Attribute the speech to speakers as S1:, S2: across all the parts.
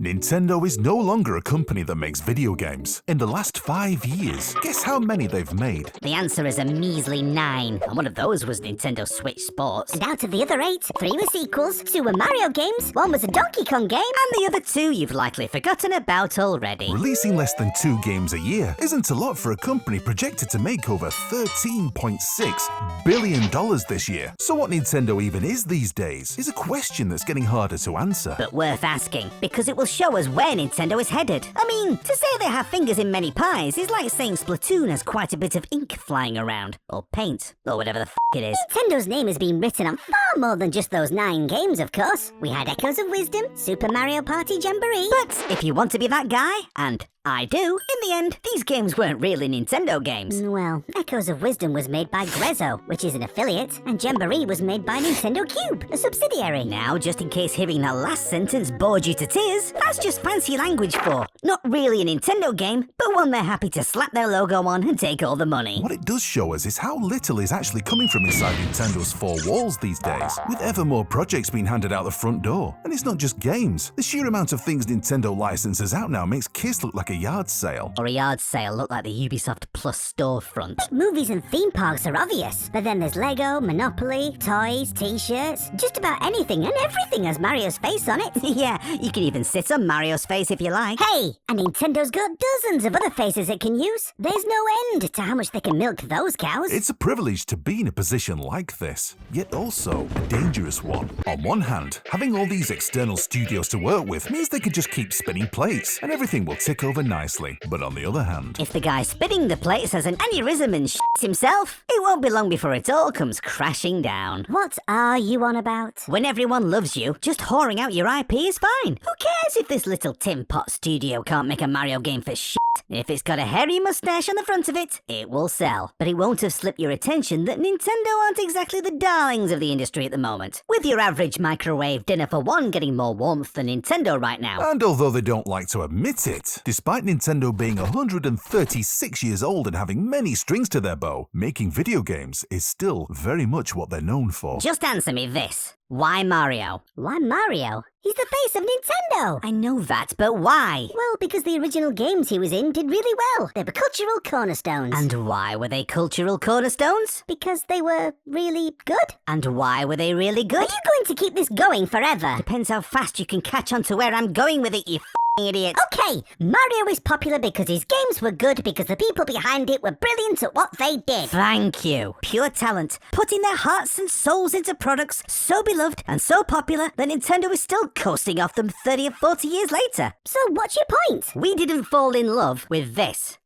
S1: Nintendo is no longer a company that makes video games. In the last 5 years, guess how many they've made?
S2: The answer is a measly 9, and one of those was Nintendo Switch Sports.
S3: And out of the other 8, 3 were sequels, 2 were Mario games, 1 was a Donkey Kong game,
S2: And the other 2 you've likely forgotten about already.
S1: Releasing less than 2 games a year isn't a lot for a company projected to make over $13.6 billion this year. So what Nintendo even is these days is a question that's getting harder to answer.
S2: But worth asking, because it will show us where Nintendo is headed. I mean, to say they have fingers in many pies is like saying Splatoon has quite a bit of ink flying around, or paint, or whatever the it is.
S3: Nintendo's name has been written on far more than just those 9 games, of course. We had Echoes of Wisdom, Super Mario Party Jamboree.
S2: But if you want to be that guy, and I do, in the end, these games weren't really Nintendo games.
S3: Well, Echoes of Wisdom was made by Grezzo, which is an affiliate, and Jamboree was made by Nintendo Cube, a subsidiary.
S2: Now, just in case hearing that last sentence bored you to tears, that's just fancy language for not really a Nintendo game, but one they're happy to slap their logo on and take all the money.
S1: What it does show us is how little is actually coming from inside Nintendo's 4 walls these days, with ever more projects being handed out the front door. And it's not just games. The sheer amount of things Nintendo licenses out now makes Kiss look like a yard sale.
S2: Or a yard sale look like the Ubisoft Plus storefront.
S3: Movies and theme parks are obvious, but then there's Lego, Monopoly, toys, t-shirts, just about anything and everything has Mario's face on it.
S2: Yeah, you can even sit on Mario's face if you like.
S3: Hey, and Nintendo's got dozens of other faces it can use. There's no end to how much they can milk those cows.
S1: It's a privilege to be in a position like this, yet also a dangerous one. On one hand, having all these external studios to work with means they can just keep spinning plates and everything will tick over nicely. But on the other hand,
S2: if the guy spinning the plates has an aneurysm and shits himself, it won't be long before it all comes crashing down.
S3: What are you on about?
S2: When everyone loves you, just whoring out your IP is fine. Who cares if this little Tin Pot studio can't make a Mario game for shit? If it's got a hairy mustache on the front of it, it will sell. But it won't have slipped your attention that Nintendo aren't exactly the darlings of the industry at the moment, with your average microwave dinner for one getting more warmth than Nintendo right now.
S1: And although they don't like to admit it, despite Nintendo being 136 years old and having many strings to their bow, making video games is still very much what they're known for.
S2: Just answer me this. Why Mario?
S3: Why Mario? He's the face of Nintendo!
S2: I know that, but why?
S3: Well, because the original games he was in did really well. They were cultural cornerstones.
S2: And why were they cultural cornerstones?
S3: Because they were really good.
S2: And why were they really good?
S3: Are you going to keep this going forever?
S2: Depends how fast you can catch on to where I'm going with it, you idiot.
S3: Okay, Mario is popular because his games were good, because the people behind it were brilliant at what they did.
S2: Thank you. Pure talent, putting their hearts and souls into products so beloved and so popular that Nintendo is still coasting off them 30 or 40 years later.
S3: So what's your point?
S2: We didn't fall in love with this.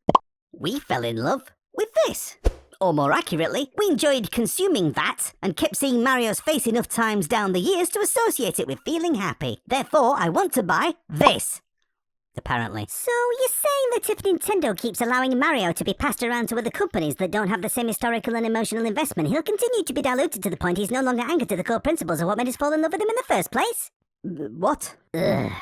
S2: We fell in love with this. Or more accurately, we enjoyed consuming that and kept seeing Mario's face enough times down the years to associate it with feeling happy. Therefore, I want to buy this. Apparently.
S3: So you're saying that if Nintendo keeps allowing Mario to be passed around to other companies that don't have the same historical and emotional investment, he'll continue to be diluted to the point he's no longer anchored to the core principles of what made us fall in love with him in the first place?
S2: What?
S3: Ugh.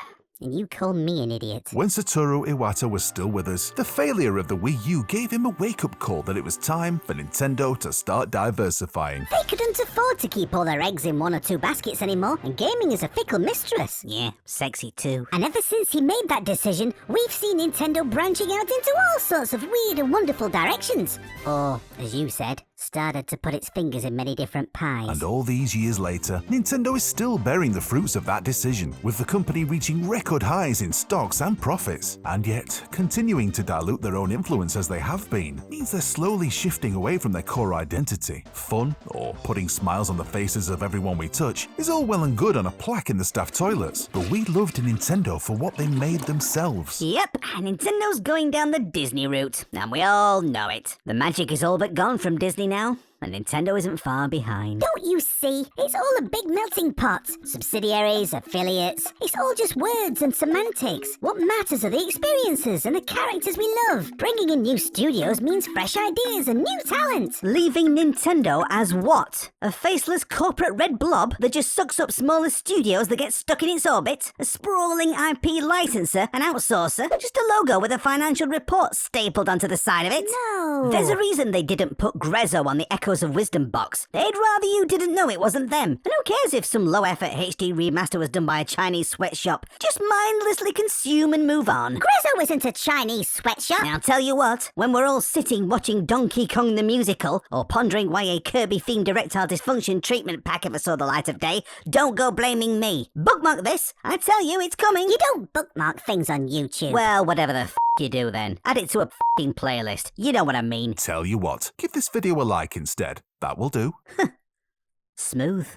S3: And you call me an idiot.
S1: When Satoru Iwata was still with us, the failure of the Wii U gave him a wake-up call that it was time for Nintendo to start diversifying.
S3: They couldn't afford to keep all their eggs in 1 or 2 baskets anymore, and gaming is a fickle mistress.
S2: Yeah, sexy too.
S3: And ever since he made that decision, we've seen Nintendo branching out into all sorts of weird and wonderful directions. Or, as you said, started to put its fingers in many different pies.
S1: And all these years later, Nintendo is still bearing the fruits of that decision, with the company reaching record highs in stocks and profits. And yet, continuing to dilute their own influence as they have been, means they're slowly shifting away from their core identity. Fun, or putting smiles on the faces of everyone we touch, is all well and good on a plaque in the staff toilets, but we loved Nintendo for what they made themselves.
S2: Yep, Nintendo's going down the Disney route, and we all know it. The magic is all but gone from Disney now, and Nintendo isn't far behind.
S3: Don't you see? It's all a big melting pot. Subsidiaries, affiliates, it's all just words and semantics. What matters are the experiences and the characters we love. Bringing in new studios means fresh ideas and new talent.
S2: Leaving Nintendo as what? A faceless corporate red blob that just sucks up smaller studios that get stuck in its orbit? A sprawling IP licenser and outsourcer? Just a logo with a financial report stapled onto the side of it?
S3: No.
S2: There's a reason they didn't put Grezzo on the Echo Echoes of Wisdom box. They'd rather you didn't know it wasn't them. And who cares if some low-effort HD remaster was done by a Chinese sweatshop? Just mindlessly consume and move on.
S3: Grezzo isn't a Chinese sweatshop.
S2: I'll tell you what, when we're all sitting watching Donkey Kong the Musical, or pondering why a Kirby-themed erectile dysfunction treatment pack ever saw the light of day, don't go blaming me. Bookmark this. I tell you, it's coming.
S3: You don't bookmark things on YouTube.
S2: Well, whatever the you do then. Add it to a f***ing playlist. You know what I mean.
S1: Tell you what, give this video a like instead. That will do.
S2: Smooth.